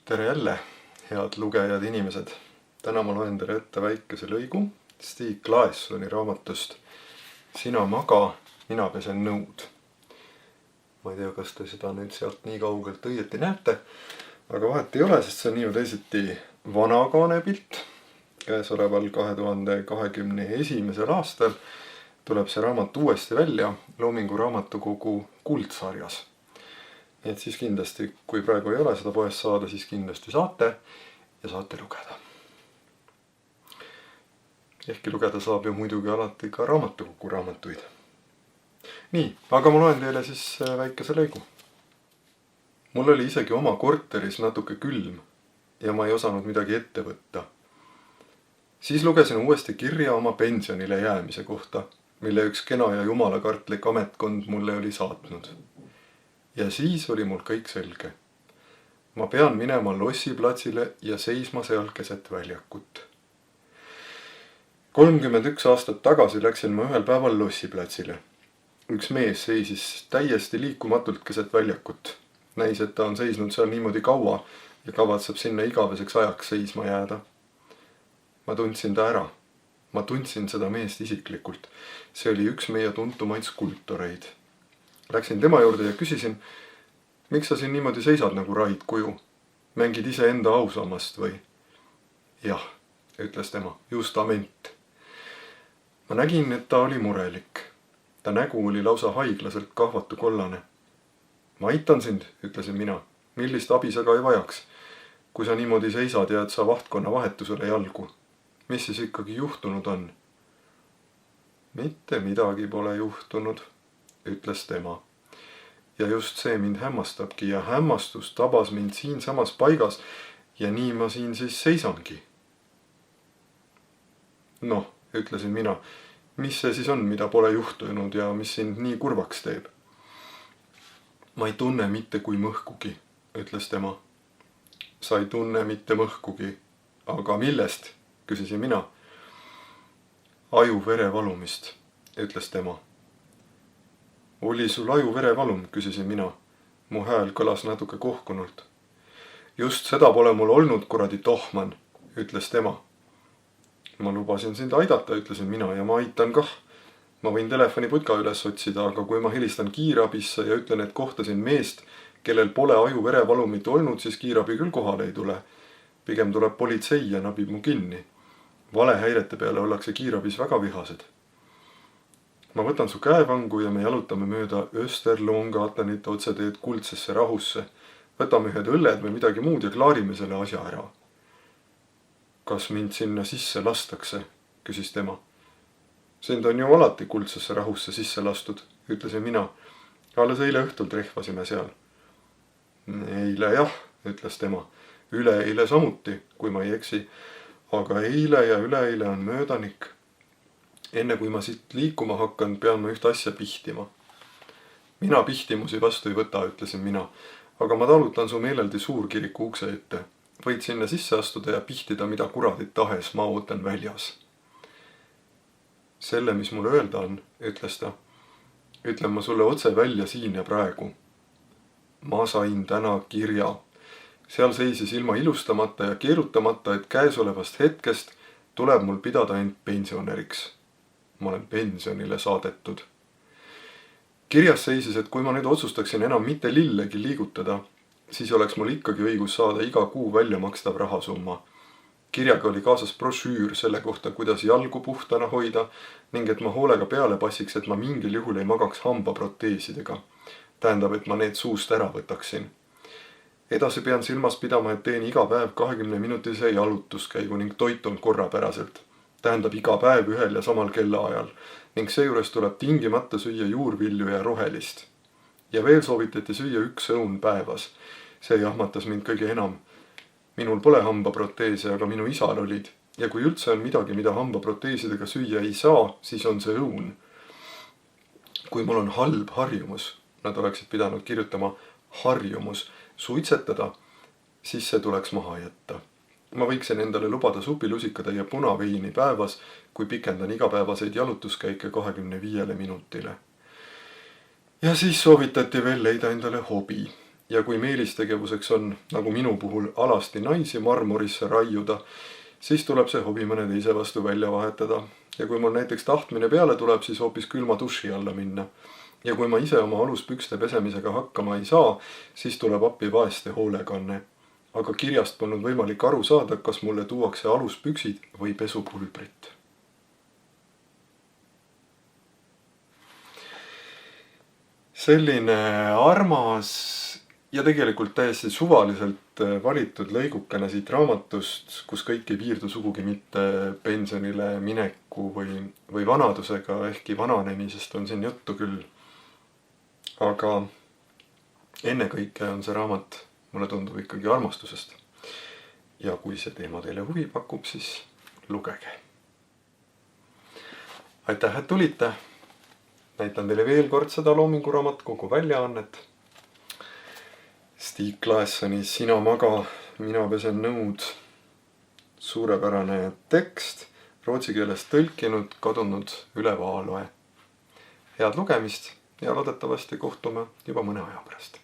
Tere jälle, head lugejad inimesed! Täna ma loen teile ette väikese lõigu Stieg Larsoni raamatust Sina maga, mina pesen nõud. Ma ei tea, kas te seda nüüd sealt nii kaugelt õieti näete, aga vahet ei ole, sest see on nii või teisiti vana kaanepilt. Käesoleval 2021. aastal tuleb see raamat uuesti välja Loomingu Raamatukogu kuldsarjas. Nii et siis kindlasti, kui praegu ei ole seda poest saada, siis kindlasti saate ja saate lugeda. Ehkki lugeda saab ju muidugi alati ka raamatukogu raamatuid. Nii, aga ma loen teile siis väikese lõigu. Mul oli isegi oma korteris natuke külm ja ma ei osanud midagi ette võtta. Siis lugesin uuesti kirja oma pensionile jäämise kohta, mille üks kena ja jumalakartlik ametkond mulle oli saatnud. Ja siis oli mul kõik selge. Ma pean minema lossiplatsile ja seisma seal keset väljakut. 31 aastat tagasi läksin ma ühel päeval lossiplatsile. Üks mees seisis täiesti liikumatult keset väljakut. Näis, et ta on seisnud seal niimoodi kaua ja kavatseb sinna igaveseks ajaks seisma jääda. Ma tundsin ta ära. Ma tundsin seda meest isiklikult. See oli üks meie tuntumaid skulptoreid. Läksin tema juurde ja küsisin, miks sa siin niimoodi seisad nagu raidkuju? Mängid ise enda ausammast või? Jah, ütles tema, justament. Ma nägin, et ta oli murelik. Ta nägu oli lausa haiglaselt kahvatu kollane. Ma aitan sind, ütlesin mina. Millist abi sa ka ei vajaks, kui sa niimoodi seisad ja et sa vahtkonna vahetusele jalgu. Mis siis ikkagi juhtunud on? Mitte midagi pole juhtunud, ütles tema. Ja just see mind hämmastabki ja hämmastus tabas mind siin samas paigas ja nii ma siin siis seisangi. Noh, ütlesin mina, mis see siis on, mida pole juhtunud ja mis sind nii kurvaks teeb? Ma ei tunne mitte kui mõhkugi, ütles tema. Sa ei tunne mitte mõhkugi, aga millest, küsisin mina. Aju verevalumist, ütles tema. Oli sul aju verevalum, küsisin mina. Mu hääl kõlas natuke kohkunult. Just seda pole mul olnud, kuradi tohman, ütles tema. Ma lubasin sind aidata, ütlesin mina, ja ma aitan kah. Ma võin telefoniputka üles otsida, aga kui ma helistan kiirabisse ja ütlen, et kohtasin meest, kellel pole aju verevalumit olnud, siis kiirabi küll kohale ei tule. Pigem tuleb politsei ja nabib mu kinni. Valehäirete peale ollakse kiirabis väga vihased. Ma võtan su käevangu ja me jalutame mööda Österlongatenit otseteed kuldsesse rahusse. Võtame ühed õlled või midagi muud ja klaarime selle asja ära. Kas mind sinna sisse lastakse, küsis tema. Sind on ju alati kuldsesse rahusse sisse lastud, ütlesin mina. Alles eile õhtul trehvasime seal. Eile jah, ütles tema. Üleeile samuti, kui ma ei eksi. Aga eile ja üleeile on möödanik. Enne kui ma siit liikuma hakkan, pean ma üht asja pihtima. Mina pihtimusi vastu ei võta, ütlesin mina. Aga ma talutan su meeleldi suurkiriku ukse ette. Võid sinna sisse astuda ja pihtida, mida kuradit tahes, ma ootan väljas. Selle, mis mul öelda on, ütles ta. Ütlen ma sulle otse välja siin ja praegu. Ma sain täna kirja. Seal seisis ilma ilustamata ja keerutamata, et käesolevast hetkest tuleb mul pidada end pensionäriks. Ma olen pensionile saadetud. Kirjas seisis, et kui ma nüüd otsustaksin enam mitte lillegi liigutada, siis oleks mul ikkagi õigus saada iga kuu välja makstav rahasumma. Kirjaga oli kaasas brošüür selle kohta, kuidas jalgu puhtana hoida ning et ma hoolega peale passiks, et ma mingil juhul ei magaks hambaproteesidega. Tähendab, et ma need suust ära võtaksin. Edasi pean silmas pidama, et teen iga päev 20-minutise jalutuskäigu ning toitun korrapäraselt. Tähendab iga päev ühel ja samal kellaajal ning seejuures tuleb tingimata süüa juurvilju ja rohelist. Ja veel soovitati süüa 1 õun päevas. See jahmatas mind kõige enam. Minul pole hambaproteese, aga minu isal olid. Ja kui üldse on midagi, mida hambaproteesidega süüa ei saa, siis on see õun. Kui mul on halb harjumus, nad oleksid pidanud kirjutama harjumus, suitsetada, siis see tuleks maha jätta. Ma võiksin endale lubada supilusikade ja punaveini päevas, kui pikendan igapäevaseid jalutuskäike 25 minutile. Ja siis soovitati veel leida endale hobi. Ja kui meelistegevuseks on, nagu minu puhul, alasti naisi marmorisse raiuda, siis tuleb see hobi mõne teise vastu välja vahetada. Ja kui mul näiteks tahtmine peale tuleb, siis hoopis külma duši alla minna. Ja kui ma ise oma aluspükste pesemisega hakkama ei saa, siis tuleb appi vaeste hoolekanne. Aga kirjast polnud võimalik aru saada, kas mulle tuuakse aluspüksid või pesupulbrit. Selline armas ja tegelikult täiesti suvaliselt valitud lõigukene siit raamatust, kus kõik ei piirdu sugugi mitte pensionile mineku või vanadusega, ehkki vananemisest on siin juttu küll. Aga ennekõike on see raamat, mulle tundub, ikkagi armastusest. Ja kui see teema teile huvi pakub, siis lugege. Aitäh, et tulite! Näitan teile veel kord seda Loomingu Raamatukogu väljaannet. Stieg Claessoni Sina maga, mina pesen nõud. Suurepärane tekst, rootsi keelest tõlkinud, kadunud üle Vaaloe. Head lugemist ja loodetavasti kohtume juba mõne aja pärast.